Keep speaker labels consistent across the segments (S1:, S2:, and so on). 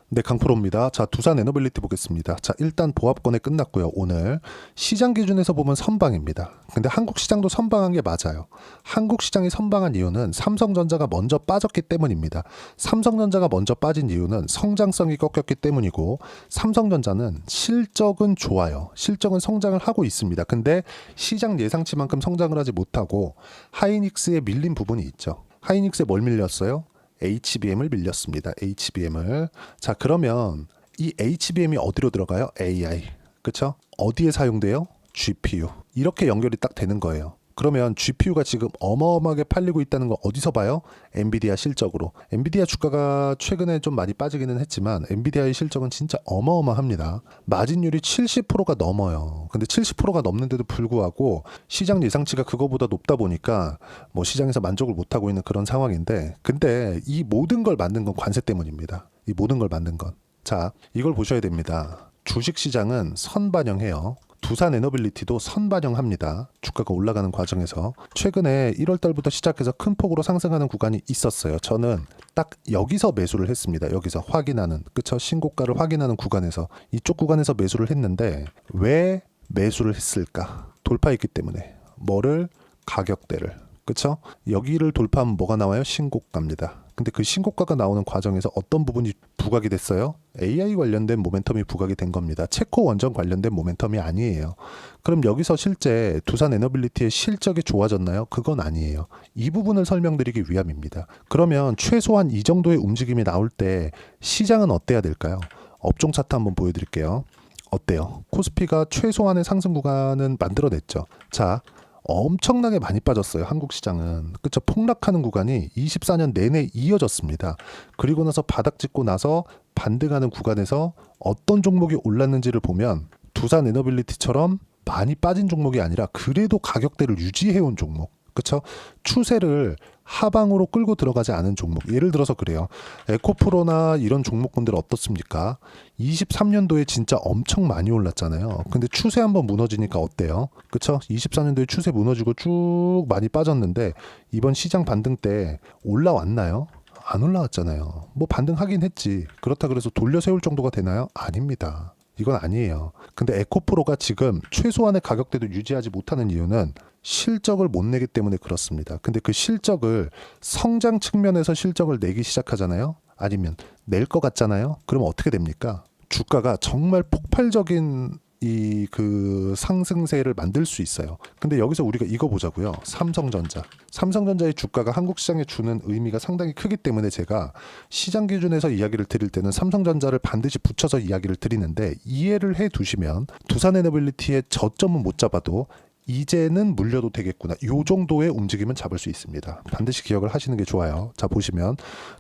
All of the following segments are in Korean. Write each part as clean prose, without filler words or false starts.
S1: 네, 강프로입니다. 자, 두산 에너빌리티 보겠습니다. 자, 일단 보합권에 끝났고요. 오늘 시장 기준에서 보면 선방입니다. 근데 한국 시장도 선방한 게 맞아요. 한국 시장이 선방한 이유는 삼성전자가 먼저 빠졌기 때문입니다. 삼성전자가 먼저 빠진 이유는 성장성이 꺾였기 때문이고, 삼성전자는 실적은 좋아요. 실적은 성장을 하고 있습니다. 근데 시장 예상치만큼 성장을 하지 못하고 하이닉스에 밀린 부분이 있죠. 하이닉스에 뭘 밀렸어요? HBM을 밀렸습니다. HBM을. 자, 그러면 이 HBM이 어디로 들어가요? AI. 그쵸? 어디에 사용돼요? GPU. 이렇게 연결이 딱 되는 거예요. 그러면 GPU가 지금 어마어마하게 팔리고 있다는 거 어디서 봐요? 엔비디아 실적으로. 엔비디아 주가가 최근에 좀 많이 빠지기는 했지만 엔비디아의 실적은 진짜 어마어마합니다. 마진율이 70%가 넘어요. 근데 70%가 넘는데도 불구하고 시장 예상치가 그거보다 높다 보니까 뭐 시장에서 만족을 못하고 있는 그런 상황인데, 근데 이 모든 걸 만든 건 관세 때문입니다. 이 모든 걸 만든 건. 자, 이걸 보셔야 됩니다. 주식시장은 선반영해요. 두산 에너빌리티도 선반영합니다. 주가가 올라가는 과정에서 최근에 1월 달부터 시작해서 큰 폭으로 상승하는 구간이 있었어요. 저는 딱 여기서 매수를 했습니다. 여기서 확인하는, 그쵸? 신고가를 확인하는 구간에서, 이쪽 구간에서 매수를 했는데 왜 매수를 했을까? 돌파했기 때문에. 뭐를? 가격대를. 그쵸? 여기를 돌파하면 뭐가 나와요? 신고가입니다. 근데 그 신고가가 나오는 과정에서 어떤 부분이 부각이 됐어요? AI 관련된 모멘텀이 부각이 된 겁니다. 체코 원전 관련된 모멘텀이 아니에요. 그럼 여기서 실제 두산 에너빌리티의 실적이 좋아졌나요? 그건 아니에요. 이 부분을 설명드리기 위함입니다. 그러면 최소한 이 정도의 움직임이 나올 때 시장은 어때야 될까요? 업종 차트 한번 보여드릴게요. 어때요? 코스피가 최소한의 상승 구간은 만들어냈죠. 자, 엄청나게 많이 빠졌어요. 한국 시장은. 그쵸? 폭락하는 구간이 24년 내내 이어졌습니다. 그리고 나서 바닥 찍고 나서 반등하는 구간에서 어떤 종목이 올랐는지를 보면 두산 에너빌리티처럼 많이 빠진 종목이 아니라 그래도 가격대를 유지해온 종목. 그쵸? 추세를 하방으로 끌고 들어가지 않은 종목. 예를 들어서 그래요. 에코프로나 이런 종목군들 어떻습니까? 23년도에 진짜 엄청 많이 올랐잖아요. 근데 추세 한번 무너지니까 어때요? 그쵸? 24년도에 추세 무너지고 쭉 많이 빠졌는데 이번 시장 반등 때 올라왔나요? 안 올라왔잖아요. 뭐 반등하긴 했지. 그렇다 그래서 돌려 세울 정도가 되나요? 아닙니다. 이건 아니에요. 근데 에코프로가 지금 최소한의 가격대도 유지하지 못하는 이유는 실적을 못 내기 때문에 그렇습니다. 근데 그 실적을 성장 측면에서 실적을 내기 시작하잖아요. 아니면 낼 것 같잖아요. 그러면 어떻게 됩니까? 주가가 정말 폭발적인 이 그 상승세를 만들 수 있어요. 근데 여기서 우리가 이거 보자고요. 삼성전자. 삼성전자의 주가가 한국 시장에 주는 의미가 상당히 크기 때문에 제가 시장 기준에서 이야기를 드릴 때는 삼성전자를 반드시 붙여서 이야기를 드리는데, 이해를 해 두시면 두산에너빌리티의 저점은 못 잡아도 이제는 물려도 되겠구나. 요 정도의 움직임은 잡을 수 있습니다. 반드시 기억을 하시는 게 좋아요. 자, 보시면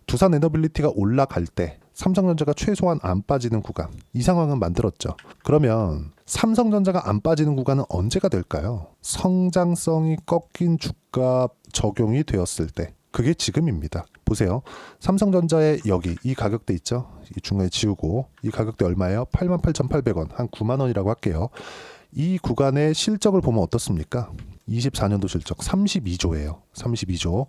S1: 두산 에너빌리티가 올라갈 때 삼성전자가 최소한 안 빠지는 구간, 이 상황은 만들었죠. 그러면 삼성전자가 안 빠지는 구간은 언제가 될까요? 성장성이 꺾인 주가 적용이 되었을 때. 그게 지금입니다. 보세요. 삼성전자의 여기 이 가격대 있죠? 이 중간에 지우고 이 가격대 얼마예요? 88,800원. 한 9만 원이라고 할게요. 이 구간의 실적을 보면 어떻습니까? 24년도 실적 32조예요. 32조.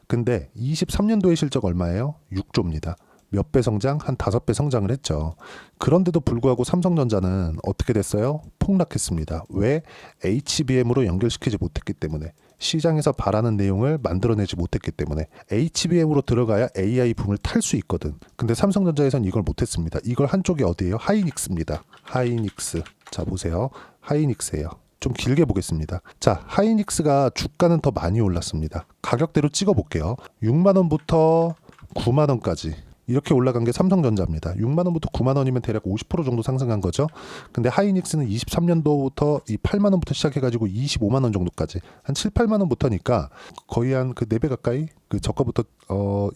S1: 근데 23년도의 실적 얼마예요? 6조입니다. 몇 배 성장? 한 5배 성장을 했죠. 그런데도 불구하고 삼성전자는 어떻게 됐어요? 폭락했습니다. 왜? HBM으로 연결시키지 못했기 때문에. 시장에서 바라는 내용을 만들어내지 못했기 때문에. HBM으로 들어가야 AI 붐을 탈 수 있거든. 근데 삼성전자에선 이걸 못했습니다. 이걸 한쪽이 어디예요? 하이닉스입니다. 하이닉스. 자, 보세요. 하이닉스예요. 좀 길게 보겠습니다. 자, 하이닉스가 주가는 더 많이 올랐습니다. 가격대로 찍어볼게요. 6만원부터 9만원까지 이렇게 올라간 게 삼성전자입니다. 6만원부터 9만원이면 대략 50% 정도 상승한 거죠. 근데 하이닉스는 23년도부터 이 8만원부터 시작해가지고 25만원 정도까지 한 7, 8만원부터니까 거의 한 그 4배 가까이 그 저가부터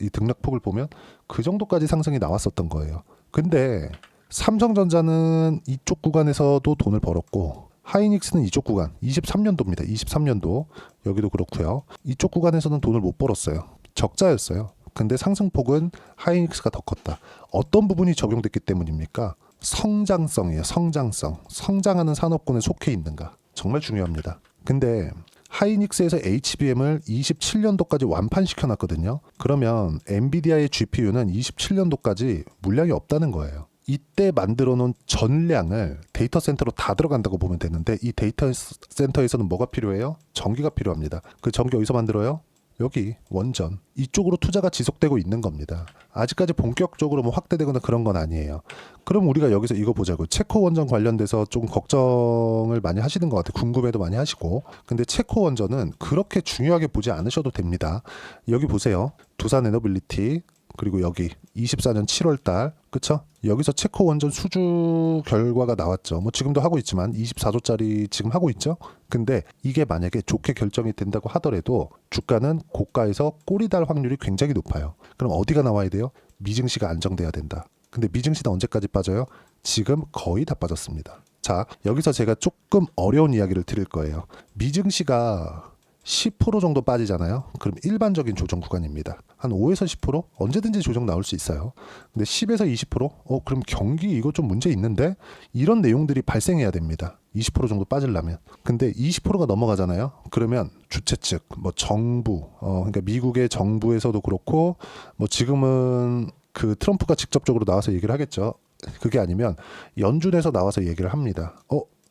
S1: 이 등락폭을 보면 그 정도까지 상승이 나왔었던 거예요. 근데 삼성전자는 이쪽 구간에서도 돈을 벌었고 하이닉스는 이쪽 구간 23년도입니다. 23년도 여기도 그렇고요. 이쪽 구간에서는 돈을 못 벌었어요. 적자였어요. 근데 상승폭은 하이닉스가 더 컸다. 어떤 부분이 적용됐기 때문입니까? 성장성이에요. 성장성. 성장하는 산업군에 속해 있는가. 정말 중요합니다. 근데 하이닉스에서 HBM을 27년도까지 완판시켜놨거든요. 그러면 엔비디아의 GPU는 27년도까지 물량이 없다는 거예요. 이때 만들어 놓은 전량을 데이터 센터로 다 들어간다고 보면 되는데, 이 데이터 센터에서는 뭐가 필요해요? 전기가 필요합니다. 그 전기 어디서 만들어요? 여기 원전 이쪽으로 투자가 지속되고 있는 겁니다. 아직까지 본격적으로 뭐 확대되거나 그런 건 아니에요. 그럼 우리가 여기서 이거 보자고. 체코 원전 관련돼서 조금 걱정을 많이 하시는 것 같아요. 궁금해도 많이 하시고. 근데 체코 원전은 그렇게 중요하게 보지 않으셔도 됩니다. 여기 보세요. 두산 에너빌리티, 그리고 여기 24년 7월달, 그쵸? 여기서 체코 원전 수주 결과가 나왔죠. 뭐 지금도 하고 있지만 24조짜리 지금 하고 있죠. 근데 이게 만약에 좋게 결정이 된다고 하더라도 주가는 고가에서 꼬리 달 확률이 굉장히 높아요. 그럼 어디가 나와야 돼요? 미증시가 안정돼야 된다. 근데 미증시는 언제까지 빠져요? 지금 거의 다 빠졌습니다. 자, 여기서 제가 조금 어려운 이야기를 드릴 거예요. 미증시가 10% 정도 빠지잖아요. 그럼 일반적인 조정 구간입니다. 한 5에서 10% 언제든지 조정 나올 수 있어요. 근데 10에서 20% 그럼 경기 이거 좀 문제 있는데, 이런 내용들이 발생해야 됩니다. 20% 정도 빠지려면. 근데 20%가 넘어가잖아요. 그러면 주최 측, 뭐 정부, 그러니까 미국의 정부에서도 그렇고, 뭐 지금은 그 트럼프가 직접적으로 나와서 얘기를 하겠죠. 그게 아니면 연준에서 나와서 얘기를 합니다.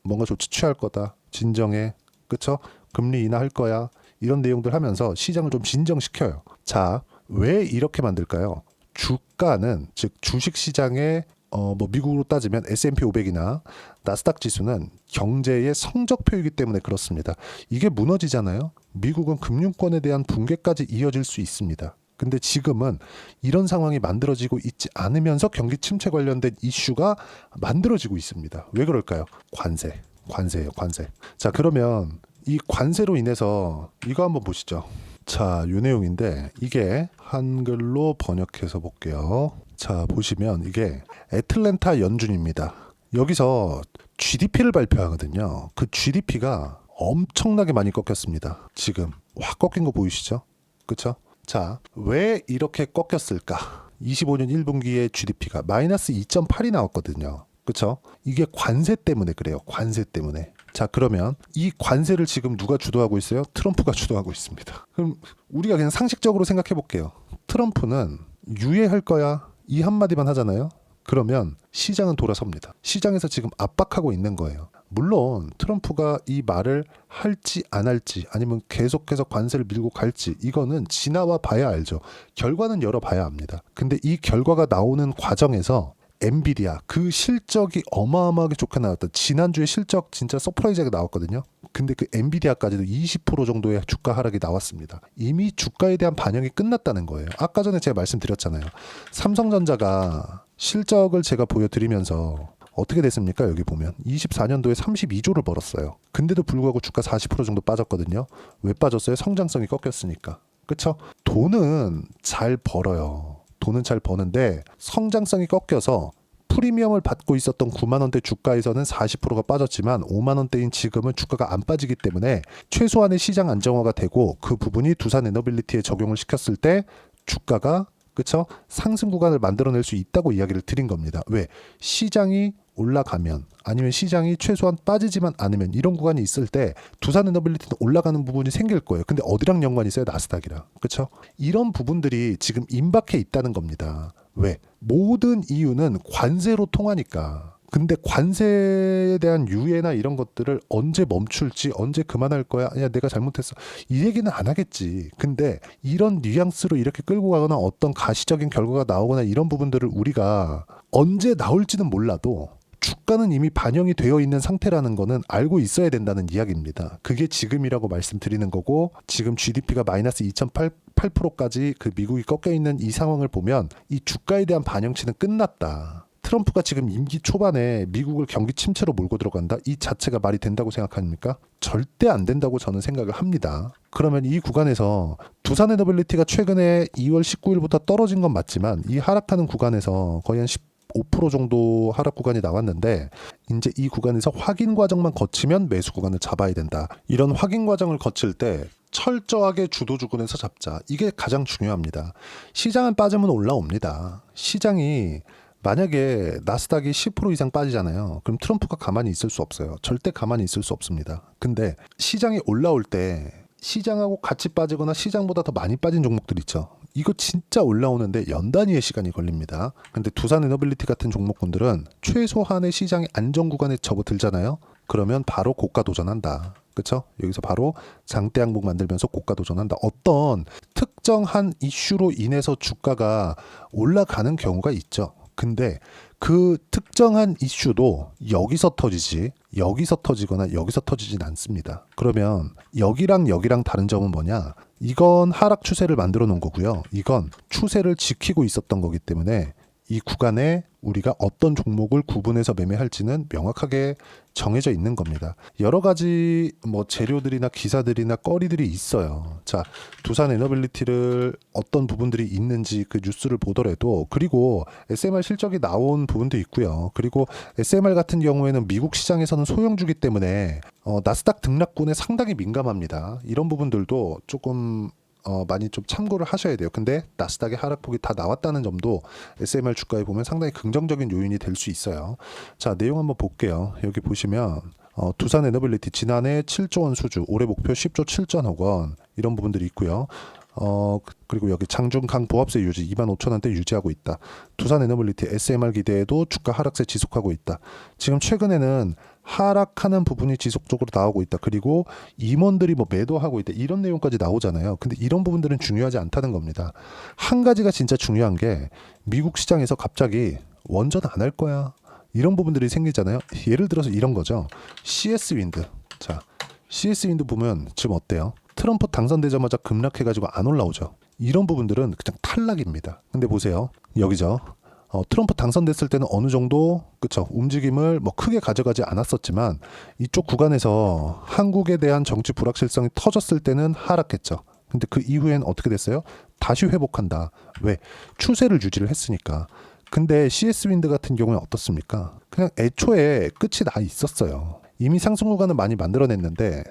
S1: 뭔가 조치 취할 거다. 진정해. 그쵸? 금리 인하할 거야. 이런 내용들 하면서 시장을 좀 진정시켜요. 자, 왜 이렇게 만들까요? 주가는, 즉 주식시장의 뭐 미국으로 따지면 S&P 500이나 나스닥 지수는 경제의 성적표이기 때문에 그렇습니다. 이게 무너지잖아요. 미국은 금융권에 대한 붕괴까지 이어질 수 있습니다. 근데 지금은 이런 상황이 만들어지고 있지 않으면서 경기 침체 관련된 이슈가 만들어지고 있습니다. 왜 그럴까요? 관세예요, 관세. 자, 그러면 이 관세로 인해서 이거 한번 보시죠. 자, 요 내용인데 이게 한글로 번역해서 볼게요. 자, 보시면 이게 애틀랜타 연준입니다. 여기서 GDP를 발표하거든요. 그 GDP가 엄청나게 많이 꺾였습니다. 지금 확 꺾인 거 보이시죠? 그쵸? 자, 왜 이렇게 꺾였을까? 25년 1분기에 GDP가 마이너스 2.8이 나왔거든요. 그쵸? 이게 관세 때문에 그래요. 관세 때문에. 자, 그러면 이 관세를 지금 누가 주도하고 있어요? 트럼프가 주도하고 있습니다. 그럼 우리가 그냥 상식적으로 생각해 볼게요. 트럼프는 유예할 거야, 이 한마디만 하잖아요. 그러면 시장은 돌아섭니다. 시장에서 지금 압박하고 있는 거예요. 물론 트럼프가 이 말을 할지 안 할지, 아니면 계속해서 관세를 밀고 갈지, 이거는 지나와 봐야 알죠. 결과는 열어봐야 합니다. 근데 이 결과가 나오는 과정에서 엔비디아 그 실적이 어마어마하게 좋게 나왔다. 지난주에 실적 진짜 서프라이즈하게 나왔거든요. 근데 그 엔비디아까지도 20% 정도의 주가 하락이 나왔습니다. 이미 주가에 대한 반영이 끝났다는 거예요. 아까 전에 제가 말씀드렸잖아요. 삼성전자가 실적을 제가 보여드리면서 어떻게 됐습니까? 여기 보면 24년도에 32조를 벌었어요. 근데도 불구하고 주가 40% 정도 빠졌거든요. 왜 빠졌어요? 성장성이 꺾였으니까. 그쵸? 돈은 잘 벌어요. 돈은 잘 버는데 성장성이 꺾여서 프리미엄을 받고 있었던 9만 원대 주가에서는 40%가 빠졌지만 5만 원대인 지금은 주가가 안 빠지기 때문에 최소한의 시장 안정화가 되고, 그 부분이 두산 에너빌리티에 적용을 시켰을 때 주가가, 그쵸? 상승 구간을 만들어낼 수 있다고 이야기를 드린 겁니다. 왜? 시장이 올라가면, 아니면 시장이 최소한 빠지지만 않으면, 이런 구간이 있을 때 두산 에너빌리티는 올라가는 부분이 생길 거예요. 근데 어디랑 연관이 있어요? 나스닥이랑. 그렇죠? 이런 부분들이 지금 임박해 있다는 겁니다. 왜? 모든 이유는 관세로 통하니까. 근데 관세에 대한 유예나 이런 것들을 언제 멈출지, 언제 그만할 거야, 야 내가 잘못했어, 이 얘기는 안 하겠지. 근데 이런 뉘앙스로 이렇게 끌고 가거나 어떤 가시적인 결과가 나오거나 이런 부분들을 우리가 언제 나올지는 몰라도 주가는 이미 반영이 되어 있는 상태라는 거는 알고 있어야 된다는 이야기입니다. 그게 지금이라고 말씀드리는 거고, 지금 GDP가 마이너스 2.8%까지 그 미국이 꺾여 있는 이 상황을 보면 이 주가에 대한 반영치는 끝났다. 트럼프가 지금 임기 초반에 미국을 경기 침체로 몰고 들어간다? 이 자체가 말이 된다고 생각합니까? 절대 안 된다고 저는 생각을 합니다. 그러면 이 구간에서 두산 에너빌리티가 최근에 2월 19일부터 떨어진 건 맞지만, 이 하락하는 구간에서 거의 한 5% 정도 하락 구간이 나왔는데, 이제 이 구간에서 확인 과정만 거치면 매수 구간을 잡아야 된다. 이런 확인 과정을 거칠 때 철저하게 주도 주군에서 잡자. 이게 가장 중요합니다. 시장은 빠지면 올라옵니다. 시장이 만약에 나스닥이 10% 이상 빠지잖아요. 그럼 트럼프가 가만히 있을 수 없어요. 절대 가만히 있을 수 없습니다. 근데 시장이 올라올 때 시장하고 같이 빠지거나 시장보다 더 많이 빠진 종목들 있죠. 이거 진짜 올라오는데 연 단위의 시간이 걸립니다. 근데 두산에너빌리티 같은 종목군들은 최소한의 시장의 안정 구간에 접어들잖아요. 그러면 바로 고가 도전한다. 그렇죠? 여기서 바로 장대 항목 만들면서 고가 도전한다. 어떤 특정한 이슈로 인해서 주가가 올라가는 경우가 있죠. 근데 그 특정한 이슈도 여기서 터지지, 여기서 터지거나 여기서 터지진 않습니다. 그러면 여기랑 여기랑 다른 점은 뭐냐? 이건 하락 추세를 만들어 놓은 거고요. 이건 추세를 지키고 있었던 거기 때문에 이 구간에 우리가 어떤 종목을 구분해서 매매할지는 명확하게 정해져 있는 겁니다. 여러 가지 재료들이나 기사들이나 거리들이 있어요. 자, 두산에너빌리티를 어떤 부분들이 있는지 그 뉴스를 보더라도, 그리고 SMR 실적이 나온 부분도 있고요. 그리고 SMR 같은 경우에는 미국 시장에서는 소형주기 때문에 나스닥 등락군에 상당히 민감합니다. 이런 부분들도 조금 많이 좀 참고를 하셔야 돼요. 근데 나스닥의 하락폭이 다 나왔다는 점도 SMR 주가에 보면 상당히 긍정적인 요인이 될 수 있어요. 자, 내용 한번 볼게요. 여기 보시면 두산에너빌리티 지난해 7조 원 수주, 올해 목표 10조 7천억 원 이런 부분들이 있고요. 그리고 여기 장중강 보합세 유지 25,000원대 유지하고 있다. 두산에너빌리티 SMR 기대에도 주가 하락세 지속하고 있다. 지금 최근에는 하락하는 부분이 지속적으로 나오고 있다. 그리고 임원들이 매도하고 있다. 이런 내용까지 나오잖아요. 근데 이런 부분들은 중요하지 않다는 겁니다. 한 가지가 진짜 중요한 게 미국 시장에서 갑자기 원전 안 할 거야. 이런 부분들이 생기잖아요. 예를 들어서 이런 거죠. CS 윈드. 자, CS 윈드 보면 지금 어때요? 트럼프 당선되자마자 급락해가지고 안 올라오죠. 이런 부분들은 그냥 탈락입니다. 근데 보세요. 여기죠. 트럼프 당선됐을 때는 어느 정도 그쵸 움직임을 크게 가져가지 않았었지만 이쪽 구간에서 한국에 대한 정치 불확실성이 터졌을 때는 하락했죠. 근데 그 이후엔 어떻게 됐어요? 다시 회복한다. 왜? 추세를 유지를 했으니까. 근데 CS 윈드 같은 경우는 어떻습니까? 그냥 애초에 끝이 나 있었어요. 이미 상승 구간을 많이 만들어냈는데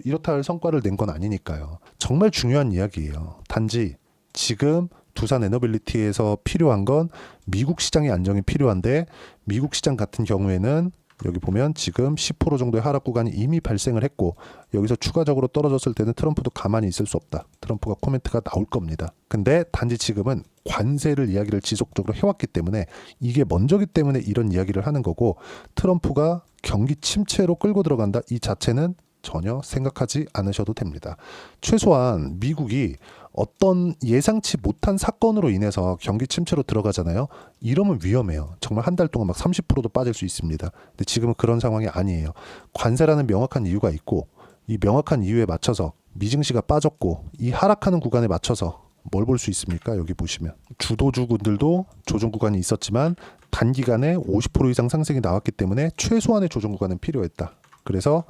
S1: 이렇다 할 성과를 낸 건 아니니까요. 정말 중요한 이야기예요. 단지 지금 두산에너빌리티에서 필요한 건 미국 시장의 안정이 필요한데, 미국 시장 같은 경우에는 여기 보면 지금 10% 정도의 하락 구간이 이미 발생을 했고, 여기서 추가적으로 떨어졌을 때는 트럼프도 가만히 있을 수 없다. 트럼프가 코멘트가 나올 겁니다. 근데 단지 지금은 관세를 이야기를 지속적으로 해왔기 때문에 이게 먼저기 때문에 이런 이야기를 하는 거고, 트럼프가 경기 침체로 끌고 들어간다 이 자체는 전혀 생각하지 않으셔도 됩니다. 최소한 미국이 어떤 예상치 못한 사건으로 인해서 경기 침체로 들어가잖아요. 이러면 위험해요. 정말 한 달 동안 30%도 빠질 수 있습니다. 근데 지금은 그런 상황이 아니에요. 관세라는 명확한 이유가 있고, 이 명확한 이유에 맞춰서 미증시가 빠졌고, 이 하락하는 구간에 맞춰서 뭘 볼 수 있습니까? 여기 보시면 주도주군들도 조정 구간이 있었지만 단기간에 50% 이상 상승이 나왔기 때문에 최소한의 조정 구간은 필요했다. 그래서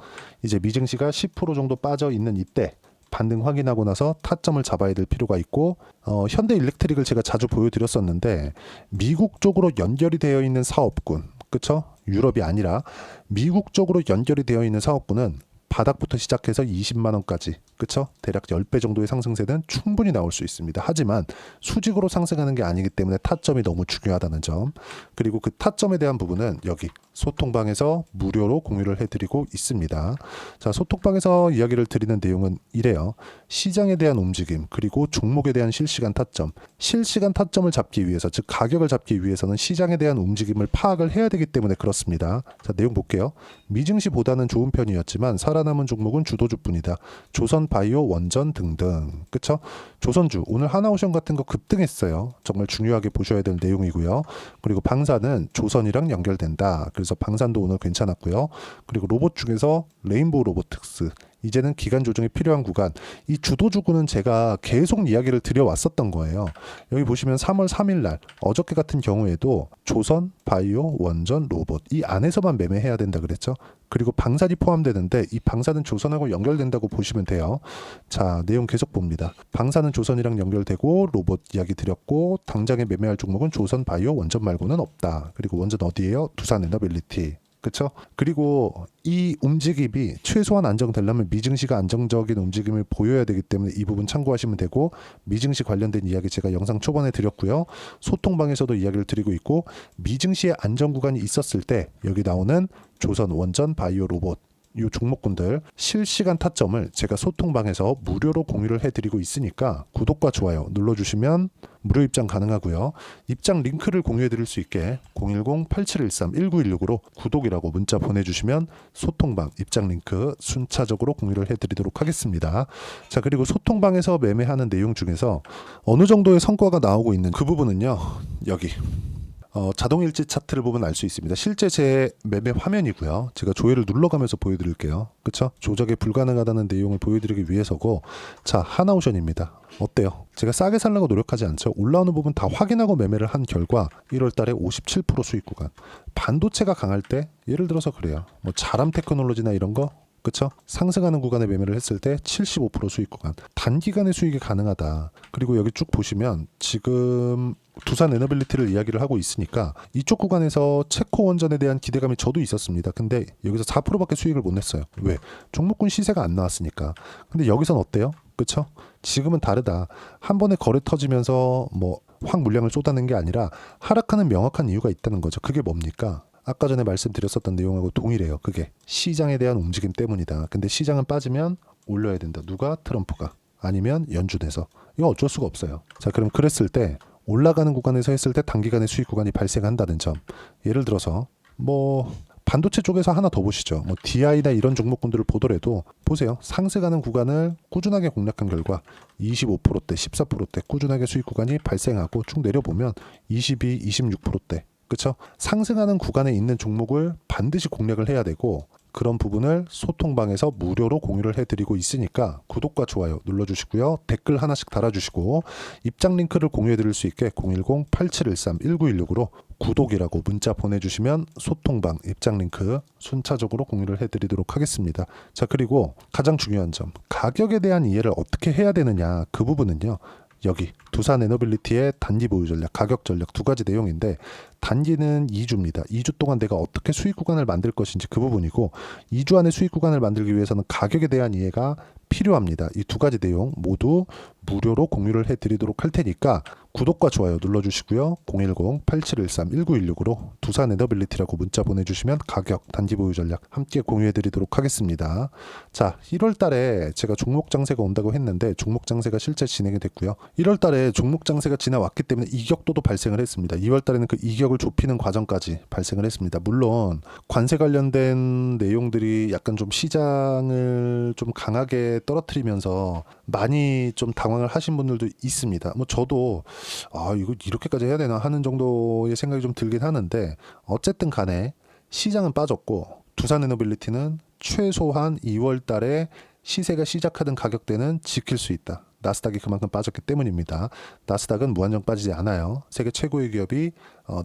S1: 이제 미증시가 10% 정도 빠져 있는 이때 반등 확인하고 나서 타점을 잡아야 될 필요가 있고, 현대일렉트릭을 제가 자주 보여드렸었는데 미국 쪽으로 연결이 되어 있는 사업군, 그쵸? 유럽이 아니라 미국 쪽으로 연결이 되어 있는 사업군은 바닥부터 시작해서 20만 원까지, 그쵸? 대략 10배 정도의 상승세는 충분히 나올 수 있습니다. 하지만 수직으로 상승하는 게 아니기 때문에 타점이 너무 중요하다는 점, 그리고 그 타점에 대한 부분은 여기 소통방에서 무료로 공유를 해드리고 있습니다. 자, 소통방에서 이야기를 드리는 내용은 이래요. 시장에 대한 움직임, 그리고 종목에 대한 실시간 타점, 실시간 타점을 잡기 위해서, 즉 가격을 잡기 위해서는 시장에 대한 움직임을 파악을 해야 되기 때문에 그렇습니다. 자, 내용 볼게요. 미증시보다는 좋은 편이었지만 살아남은 종목은 주도주뿐이다. 조선, 바이오, 원전 등등. 그쵸? 조선주, 오늘 하나오션 같은 거 급등했어요. 정말 중요하게 보셔야 될 내용이고요. 그리고 방사는 조선이랑 연결된다. 그래서 방산도 오늘 괜찮았고요. 그리고 로봇 중에서 레인보우 로보틱스, 이제는 기간 조정이 필요한 구간, 이 주도주구는 제가 계속 이야기를 드려왔었던 거예요. 여기 보시면 3월 3일 날 어저께 같은 경우에도 조선, 바이오, 원전, 로봇 이 안에서만 매매해야 된다 그랬죠. 그리고 방산이 포함되는데 이 방산은 조선하고 연결된다고 보시면 돼요. 자, 내용 계속 봅니다. 방산은 조선이랑 연결되고, 로봇 이야기 드렸고, 당장에 매매할 종목은 조선, 바이오, 원전 말고는 없다. 그리고 원전 어디예요? 두산에너빌리티. 그렇죠? 그리고 이 움직임이 최소한 안정되려면 미증시가 안정적인 움직임을 보여야 되기 때문에 이 부분 참고하시면 되고, 미증시 관련된 이야기 제가 영상 초반에 드렸고요. 소통방에서도 이야기를 드리고 있고, 미증시의 안정 구간이 있었을 때 여기 나오는 조선, 원전, 바이오 로봇 이 종목군들 실시간 타점을 제가 소통방에서 무료로 공유를 해드리고 있으니까 구독과 좋아요 눌러주시면 무료 입장 가능하고요. 입장 링크를 공유해드릴 수 있게 010-8713-1916으로 구독이라고 문자 보내주시면 소통방 입장 링크 순차적으로 공유를 해드리도록 하겠습니다. 자, 그리고 소통방에서 매매하는 내용 중에서 어느 정도의 성과가 나오고 있는 그 부분은요, 여기 자동일지 차트를 보면 알 수 있습니다. 실제 제 매매 화면이고요. 제가 조회를 눌러가면서 보여드릴게요. 그쵸? 조작이 불가능하다는 내용을 보여드리기 위해서고, 자, 하나오션입니다. 어때요? 제가 싸게 살려고 노력하지 않죠. 올라오는 부분 다 확인하고 매매를 한 결과 1월 달에 57% 수익 구간. 반도체가 강할 때 예를 들어서 그래요. 뭐 자람 테크놀로지나 이런 거, 그쵸? 상승하는 구간에 매매를 했을 때 75% 수익 구간. 단기간에 수익이 가능하다. 그리고 여기 쭉 보시면 지금 두산 에너빌리티를 이야기를 하고 있으니까 이쪽 구간에서 체코 원전에 대한 기대감이 저도 있었습니다. 근데 여기서 4%밖에 수익을 못 냈어요. 왜? 종목군 시세가 안 나왔으니까. 근데 여기선 어때요? 그쵸? 지금은 다르다. 한 번에 거래 터지면서 뭐 확 물량을 쏟아낸 게 아니라 하락하는 명확한 이유가 있다는 거죠. 그게 뭡니까? 아까 전에 말씀드렸었던 내용하고 동일해요. 그게 시장에 대한 움직임 때문이다. 근데 시장은 빠지면 올려야 된다. 누가? 트럼프가. 아니면 연준에서. 이거 어쩔 수가 없어요. 자, 그럼 그랬을 때 올라가는 구간에서 했을 때 단기간에 수익 구간이 발생한다는 점. 예를 들어서 뭐 반도체 쪽에서 하나 더 보시죠. 뭐 DI나 이런 종목군들을 보더라도 보세요. 상승하는 구간을 꾸준하게 공략한 결과 25%대, 14%대 꾸준하게 수익 구간이 발생하고 쭉 내려보면 22, 26%대. 그렇죠? 상승하는 구간에 있는 종목을 반드시 공략을 해야 되고, 그런 부분을 소통방에서 무료로 공유를 해드리고 있으니까 구독과 좋아요 눌러주시고요. 댓글 하나씩 달아주시고, 입장 링크를 공유해드릴 수 있게 010-8713-1916으로 구독이라고 문자 보내주시면 소통방 입장 링크 순차적으로 공유를 해드리도록 하겠습니다. 자, 그리고 가장 중요한 점, 가격에 대한 이해를 어떻게 해야 되느냐, 그 부분은요, 여기 두산 에너빌리티의 단기 보유 전략, 가격 전략 두 가지 내용인데, 단기는 2주입니다. 2주 동안 내가 어떻게 수익 구간을 만들 것인지 그 부분이고, 2주 안에 수익 구간을 만들기 위해서는 가격에 대한 이해가 필요합니다. 이 두 가지 내용 모두 무료로 공유를 해드리도록 할 테니까 구독과 좋아요 눌러주시고요. 010-8713-1916으로 두산 에너빌리티라고 문자 보내주시면 가격, 단기 보유 전략 함께 공유해드리도록 하겠습니다. 자, 1월 달에 제가 종목 장세가 온다고 했는데 종목 장세가 실제 진행이 됐고요. 1월 달에 종목 장세가 지나왔기 때문에 이격도도 발생을 했습니다. 2월 달에는 그 이격을 좁히는 과정까지 발생을 했습니다. 물론 관세 관련된 내용들이 약간 좀 시장을 좀 강하게 떨어뜨리면서 많이 좀 당황을 하신 분들도 있습니다. 뭐 저도 이거 이렇게까지 해야 되나 하는 정도의 생각이 좀 들긴 하는데, 어쨌든 간에 시장은 빠졌고 두산 에너빌리티는 최소한 2월 달에 시세가 시작하던 가격대는 지킬 수 있다. 나스닥이 그만큼 빠졌기 때문입니다. 나스닥은 무한정 빠지지 않아요. 세계 최고의 기업이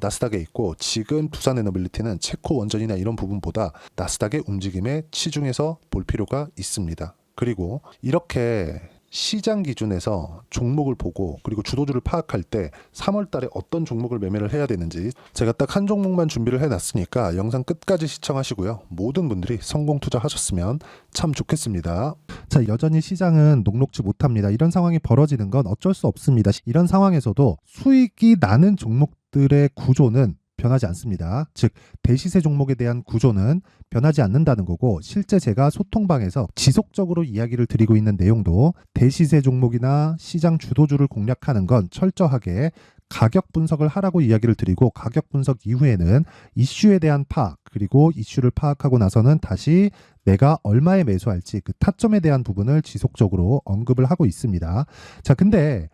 S1: 나스닥에 있고, 지금 두산 에너빌리티는 체코 원전이나 이런 부분보다 나스닥의 움직임에 치중해서 볼 필요가 있습니다. 그리고 이렇게 시장 기준에서 종목을 보고 그리고 주도주를 파악할 때 3월 달에 어떤 종목을 매매를 해야 되는지 제가 딱 한 종목만 준비를 해놨으니까 영상 끝까지 시청하시고요. 모든 분들이 성공 투자하셨으면 참 좋겠습니다. 자, 여전히 시장은 녹록지 못합니다. 이런 상황이 벌어지는 건 어쩔 수 없습니다. 이런 상황에서도 수익이 나는 종목들의 구조는 변하지 않습니다. 즉 대시세 종목에 대한 구조는 변하지 않는다는 거고, 실제 제가 소통방에서 지속적으로 이야기를 드리고 있는 내용도 대시세 종목이나 시장 주도주를 공략하는 건 철저하게 가격 분석을 하라고 이야기를 드리고, 가격 분석 이후에는 이슈에 대한 파악, 그리고 이슈를 파악하고 나서는 다시 내가 얼마에 매수할지 그 타점에 대한 부분을 지속적으로 언급을 하고 있습니다. 자, 근데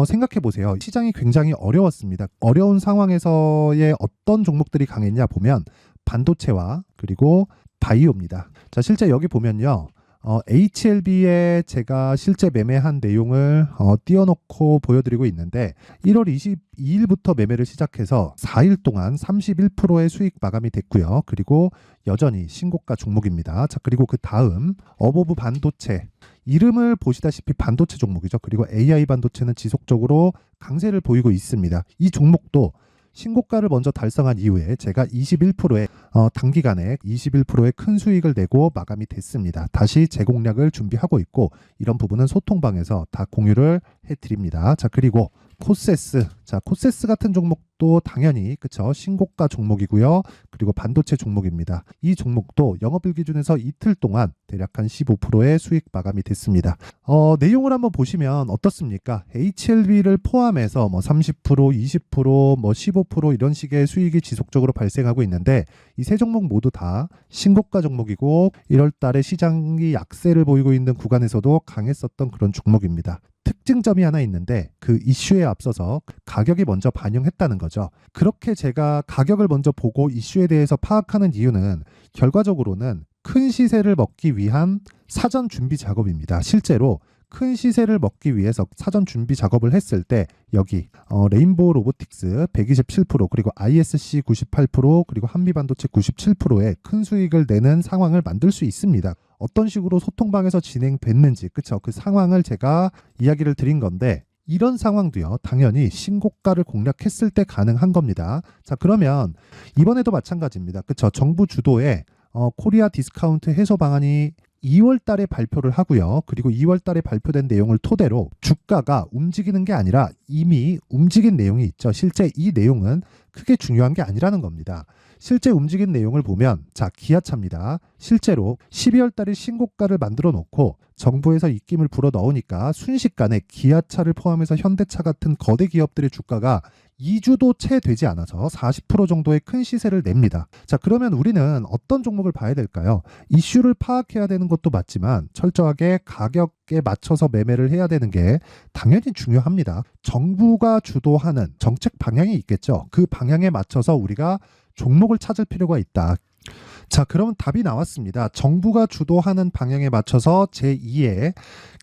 S1: 생각해 보세요. 시장이 굉장히 어려웠습니다. 어려운 상황에서의 어떤 종목들이 강했냐 보면 반도체와 그리고 바이오입니다. 자, 실제 여기 보면요. HLB에 제가 실제 매매한 내용을 띄워놓고 보여드리고 있는데, 1월 22일부터 매매를 시작해서 4일 동안 31%의 수익 마감이 됐고요. 그리고 여전히 신고가 종목입니다. 자, 그리고 그 다음 어보브 반도체, 이름을 보시다시피 반도체 종목이죠. 그리고 AI 반도체는 지속적으로 강세를 보이고 있습니다. 이 종목도 신고가를 먼저 달성한 이후에 제가 21%의 단기간에 21%의 큰 수익을 내고 마감이 됐습니다. 다시 재공략을 준비하고 있고 이런 부분은 소통방에서 다 공유를 해드립니다. 자, 그리고 코세스. 자, 코세스 같은 종목도 당연히 그쵸, 신고가 종목이고요. 그리고 반도체 종목입니다. 이 종목도 영업일 기준에서 이틀 동안 대략 한 15%의 수익 마감이 됐습니다. 내용을 한번 보시면 어떻습니까? HLB를 포함해서 뭐 30%, 20%, 뭐 15% 이런 식의 수익이 지속적으로 발생하고 있는데 이 세 종목 모두 다 신고가 종목이고 1월 달에 시장이 약세를 보이고 있는 구간에서도 강했었던 그런 종목입니다. 특징점이 하나 있는데 그 이슈에 앞서서 가격이 먼저 반영했다는 거죠. 그렇게 제가 가격을 먼저 보고 이슈에 대해서 파악하는 이유는 결과적으로는 큰 시세를 먹기 위한 사전 준비 작업입니다. 실제로 큰 시세를 먹기 위해서 사전 준비 작업을 했을 때 여기 레인보우 로보틱스 127% 그리고 ISC 98% 그리고 한미반도체 97%의 큰 수익을 내는 상황을 만들 수 있습니다. 어떤 식으로 소통방에서 진행됐는지 그쵸, 그 상황을 제가 이야기를 드린 건데 이런 상황도요 당연히 신고가를 공략했을 때 가능한 겁니다. 자, 그러면 이번에도 마찬가지입니다. 그쵸, 정부 주도의 코리아 디스카운트 해소 방안이 2월 달에 발표를 하고요. 그리고 2월 달에 발표된 내용을 토대로 주가가 움직이는 게 아니라 이미 움직인 내용이 있죠. 실제 이 내용은 크게 중요한 게 아니라는 겁니다. 실제 움직인 내용을 보면 자, 기아차입니다. 실제로 12월 달에 신고가를 만들어 놓고 정부에서 입김을 불어 넣으니까 순식간에 기아차를 포함해서 현대차 같은 거대 기업들의 주가가 2주도 채 되지 않아서 40% 정도의 큰 시세를 냅니다. 자, 그러면 우리는 어떤 종목을 봐야 될까요? 이슈를 파악해야 되는 것도 맞지만 철저하게 가격에 맞춰서 매매를 해야 되는 게 당연히 중요합니다. 정부가 주도하는 정책 방향이 있겠죠. 그 방향에 맞춰서 우리가 종목을 찾을 필요가 있다. 자, 그러면 답이 나왔습니다. 정부가 주도하는 방향에 맞춰서 제2의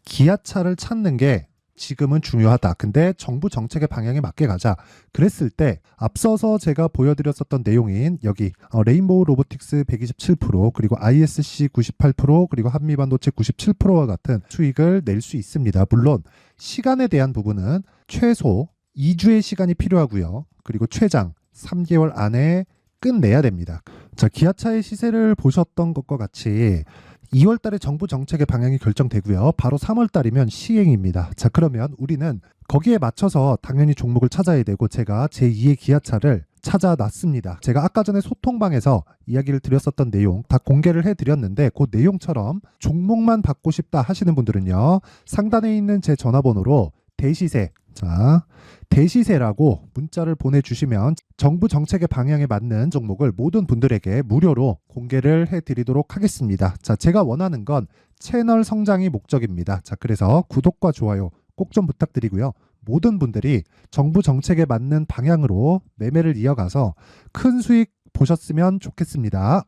S1: 기아차를 찾는 게 지금은 중요하다. 근데 정부 정책의 방향에 맞게 가자. 그랬을 때 앞서서 제가 보여드렸었던 내용인 여기 레인보우 로보틱스 127% 그리고 ISC 98% 그리고 한미반도체 97%와 같은 수익을 낼 수 있습니다. 물론 시간에 대한 부분은 최소 2주의 시간이 필요하고요. 그리고 최장 3개월 안에 끝내야 됩니다. 자, 기아차의 시세를 보셨던 것과 같이 2월 달에 정부 정책의 방향이 결정되고요. 바로 3월 달이면 시행입니다. 자, 그러면 우리는 거기에 맞춰서 당연히 종목을 찾아야 되고 제가 제2의 기아차를 찾아놨습니다. 제가 아까 전에 소통방에서 이야기를 드렸었던 내용 다 공개를 해드렸는데 그 내용처럼 종목만 받고 싶다 하시는 분들은요. 상단에 있는 제 전화번호로 대시세, 자, 대시세라고 문자를 보내주시면 정부 정책의 방향에 맞는 종목을 모든 분들에게 무료로 공개를 해드리도록 하겠습니다. 자, 제가 원하는 건 채널 성장이 목적입니다. 자, 그래서 구독과 좋아요 꼭 좀 부탁드리고요. 모든 분들이 정부 정책에 맞는 방향으로 매매를 이어가서 큰 수익 보셨으면 좋겠습니다.